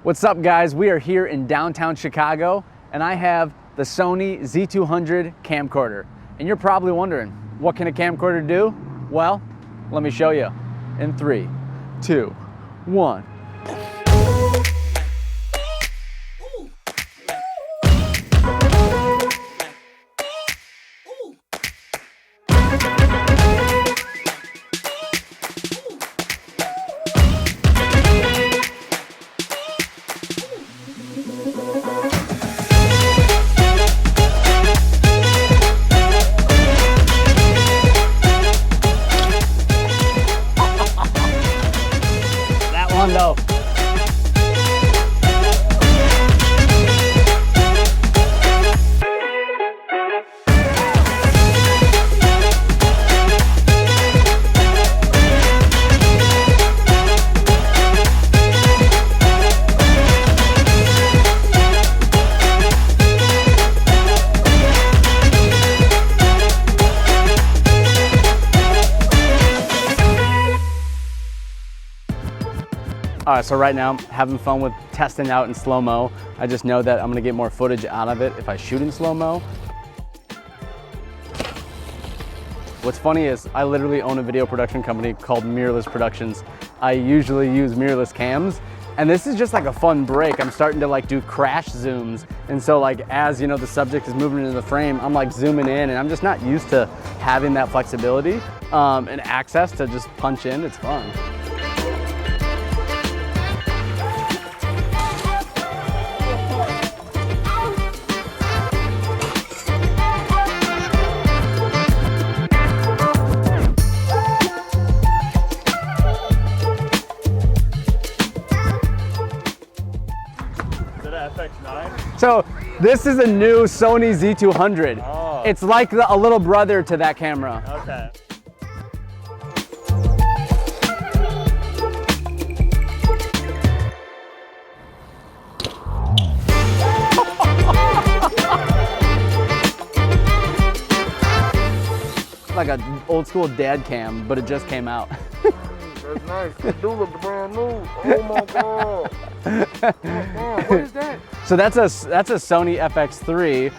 What's up, guys? We are here in downtown Chicago and I have the Sony Z200 camcorder. And you're probably wondering, what can a camcorder do? Well, let me show you in 3, 2, 1. No. All right, so right now I'm having fun with testing out in slow-mo. I just know that I'm gonna get more footage out of it if I shoot in slow-mo. What's funny is I literally own a video production company called Mirrorless Productions. I usually use mirrorless cams, and this is just like a fun break. I'm starting to like do crash zooms. And so like, as you know, the subject is moving into the frame, I'm like zooming in, and I'm just not used to having that flexibility and access to just punch in. It's fun. FX3? So this is a new Sony Z200. Oh. It's like a little brother to that camera. Okay. Like an old school dad cam, but it just came out. That's nice. It do look brand new. Oh my god. What is that? So that's a Sony FX3.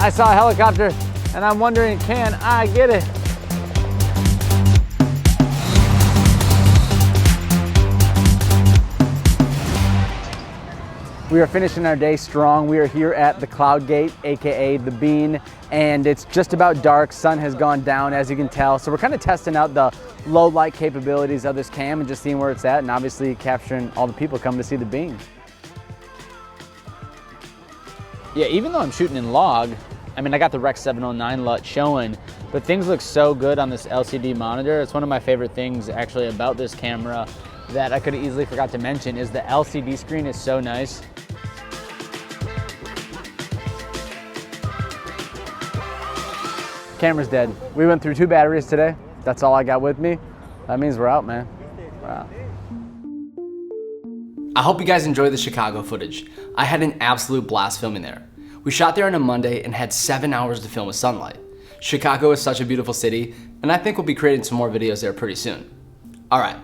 I saw a helicopter and I'm wondering, can I get it? We are finishing our day strong. We are here at the Cloud Gate, AKA the Bean, and it's just about dark. Sun has gone down, as you can tell. So we're kind of testing out the low light capabilities of this cam and just seeing where it's at, and obviously capturing all the people coming to see the Bean. Yeah, even though I'm shooting in log, I mean, I got the Rec 709 LUT showing, but things look so good on this LCD monitor. It's one of my favorite things actually about this camera that I could have easily forgot to mention is the LCD screen is so nice. Camera's dead. We went through 2 batteries today. That's all I got with me. That means we're out, man. We're out. I hope you guys enjoyed the Chicago footage. I had an absolute blast filming there. We shot there on a Monday and had 7 hours to film with sunlight. Chicago is such a beautiful city, and I think we'll be creating some more videos there pretty soon. All right,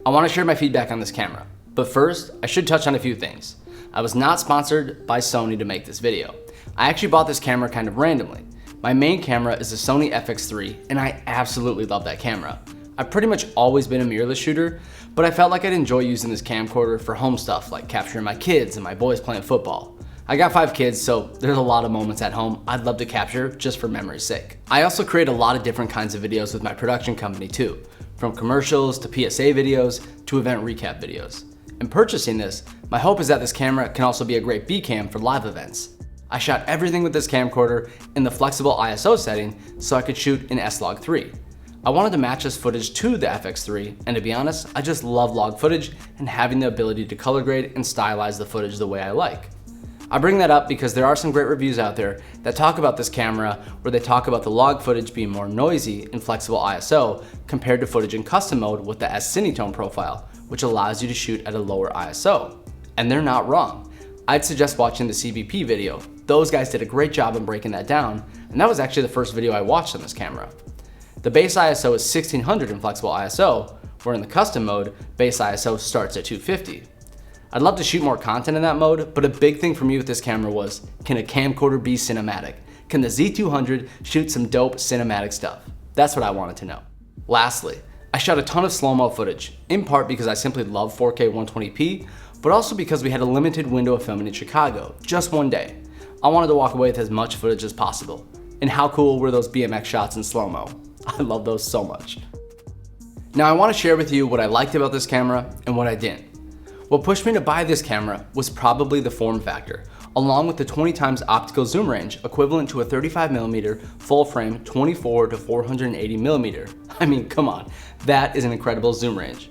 I want to share my feedback on this camera. But first, I should touch on a few things. I was not sponsored by Sony to make this video. I actually bought this camera kind of randomly. My main camera is a Sony FX3, and I absolutely love that camera. I've pretty much always been a mirrorless shooter, but I felt like I'd enjoy using this camcorder for home stuff like capturing my kids and my boys playing football. I got 5 kids, so there's a lot of moments at home I'd love to capture just for memory's sake. I also create a lot of different kinds of videos with my production company too, from commercials to PSA videos to event recap videos. In purchasing this, my hope is that this camera can also be a great B cam for live events. I shot everything with this camcorder in the flexible ISO setting so I could shoot in S-Log3. I wanted to match this footage to the FX3, and to be honest, I just love log footage and having the ability to color grade and stylize the footage the way I like. I bring that up because there are some great reviews out there that talk about this camera where they talk about the log footage being more noisy in flexible ISO compared to footage in custom mode with the S-Cinetone profile, which allows you to shoot at a lower ISO. And they're not wrong. I'd suggest watching the CBP video. Those guys did a great job in breaking that down, and that was actually the first video I watched on this camera. The base ISO is 1600 in flexible ISO, where in the custom mode, base ISO starts at 250. I'd love to shoot more content in that mode, but a big thing for me with this camera was, can a camcorder be cinematic? Can the Z200 shoot some dope cinematic stuff? That's what I wanted to know. Lastly, I shot a ton of slow-mo footage, in part because I simply love 4K 120p, but also because we had a limited window of filming in Chicago, just one day. I wanted to walk away with as much footage as possible. And how cool were those BMX shots in slow-mo? I love those so much. Now I want to share with you what I liked about this camera and what I didn't. What pushed me to buy this camera was probably the form factor, along with the 20 times optical zoom range equivalent to a 35mm full frame 24 to 480mm. I mean, come on, that is an incredible zoom range.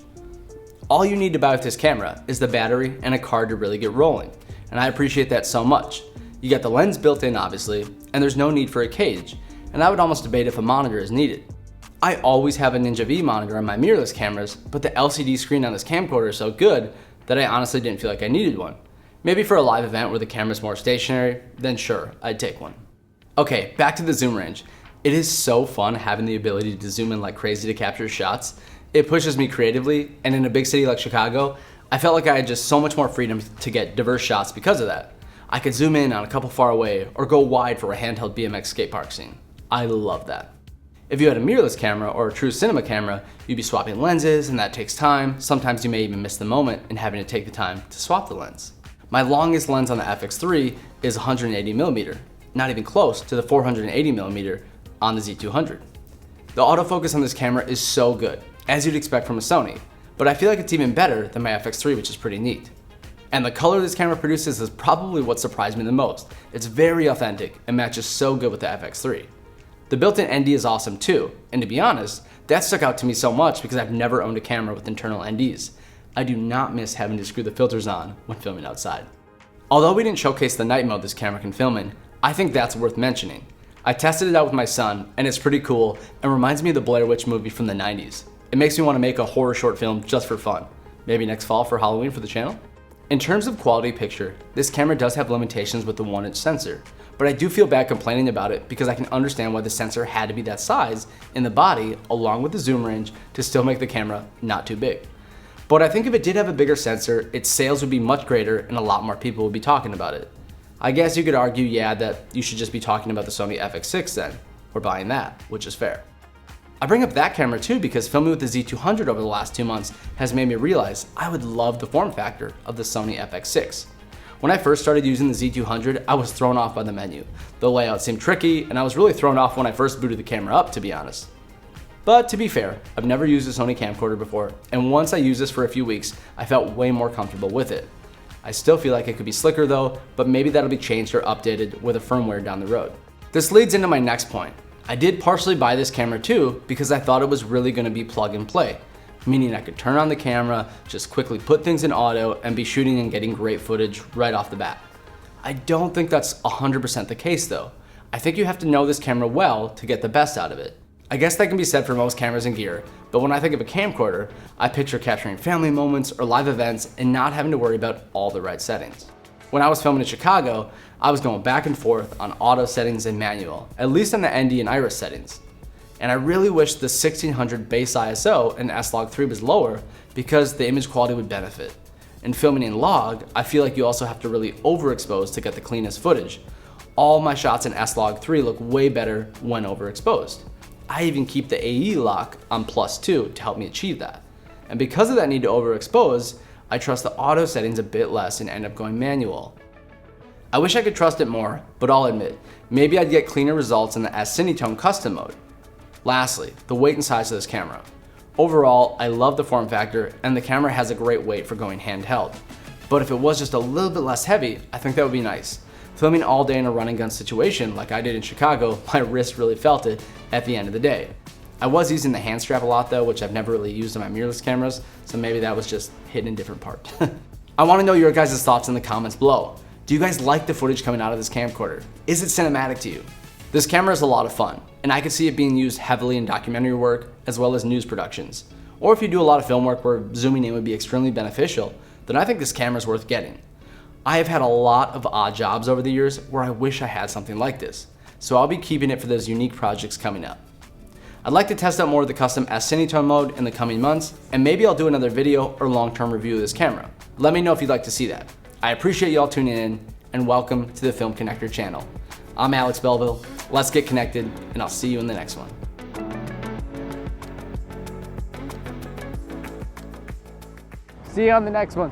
All you need to buy with this camera is the battery and a card to really get rolling, and I appreciate that so much. You get the lens built in obviously, and there's no need for a cage, and I would almost debate if a monitor is needed. I always have a Ninja V monitor on my mirrorless cameras, but the LCD screen on this camcorder is so good that I honestly didn't feel like I needed one. Maybe for a live event where the camera's more stationary, then sure, I'd take one. Okay, back to the zoom range. It is so fun having the ability to zoom in like crazy to capture shots. It pushes me creatively, and in a big city like Chicago, I felt like I had just so much more freedom to get diverse shots because of that. I could zoom in on a couple far away or go wide for a handheld BMX skate park scene. I love that. If you had a mirrorless camera or a true cinema camera, you'd be swapping lenses, and that takes time. Sometimes you may even miss the moment in having to take the time to swap the lens. My longest lens on the FX3 is 180mm, not even close to the 480mm on the Z200. The autofocus on this camera is so good, as you'd expect from a Sony, but I feel like it's even better than my FX3, which is pretty neat. And the color this camera produces is probably what surprised me the most. It's very authentic and matches so good with the FX3. The built-in ND is awesome too, and to be honest, that stuck out to me so much because I've never owned a camera with internal NDs. I do not miss having to screw the filters on when filming outside. Although we didn't showcase the night mode this camera can film in, I think that's worth mentioning. I tested it out with my son, and it's pretty cool and reminds me of the Blair Witch movie from the 90s. It makes me want to make a horror short film just for fun. Maybe next fall for Halloween for the channel? In terms of quality picture, this camera does have limitations with the 1-inch sensor, but I do feel bad complaining about it because I can understand why the sensor had to be that size in the body along with the zoom range to still make the camera not too big. But I think if it did have a bigger sensor, its sales would be much greater and a lot more people would be talking about it. I guess you could argue, yeah, that you should just be talking about the Sony FX3 then, or buying that, which is fair. I bring up that camera too because filming with the Z200 over the last 2 months has made me realize I would love the form factor of the Sony FX3. When I first started using the Z200, I was thrown off by the menu. The layout seemed tricky, and I was really thrown off when I first booted the camera up, to be honest. But to be fair, I've never used a Sony camcorder before, and once I used this for a few weeks, I felt way more comfortable with it. I still feel like it could be slicker though, but maybe that'll be changed or updated with a firmware down the road. This leads into my next point. I did partially buy this camera too because I thought it was really going to be plug and play, meaning I could turn on the camera, just quickly put things in auto, and be shooting and getting great footage right off the bat. I don't think that's 100% the case though. I think you have to know this camera well to get the best out of it. I guess that can be said for most cameras and gear, but when I think of a camcorder, I picture capturing family moments or live events and not having to worry about all the right settings. When I was filming in Chicago, I was going back and forth on auto settings and manual, at least on the ND and iris settings. And I really wish the 1600 base ISO and S-Log3 was lower because the image quality would benefit. In filming in log, I feel like you also have to really overexpose to get the cleanest footage. All my shots in S-Log3 look way better when overexposed. I even keep the AE lock on +2 to help me achieve that. And because of that need to overexpose, I trust the auto settings a bit less and end up going manual. I wish I could trust it more, but I'll admit, maybe I'd get cleaner results in the S-Cinetone custom mode. Lastly, the weight and size of this camera. Overall, I love the form factor, and the camera has a great weight for going handheld. But if it was just a little bit less heavy, I think that would be nice. Filming all day in a run and gun situation like I did in Chicago, my wrist really felt it at the end of the day. I was using the hand strap a lot though, which I've never really used on my mirrorless cameras, so maybe that was just hidden in a different part. I want to know your guys' thoughts in the comments below. Do you guys like the footage coming out of this camcorder? Is it cinematic to you? This camera is a lot of fun, and I could see it being used heavily in documentary work as well as news productions. Or if you do a lot of film work where zooming in would be extremely beneficial, then I think this camera is worth getting. I have had a lot of odd jobs over the years where I wish I had something like this, so I'll be keeping it for those unique projects coming up. I'd like to test out more of the custom S-Cinetone mode in the coming months, and maybe I'll do another video or long-term review of this camera. Let me know if you'd like to see that. I appreciate y'all tuning in, and welcome to the Film Connector channel. I'm Alex Belleville, let's get connected, and I'll see you in the next one. See you on the next one.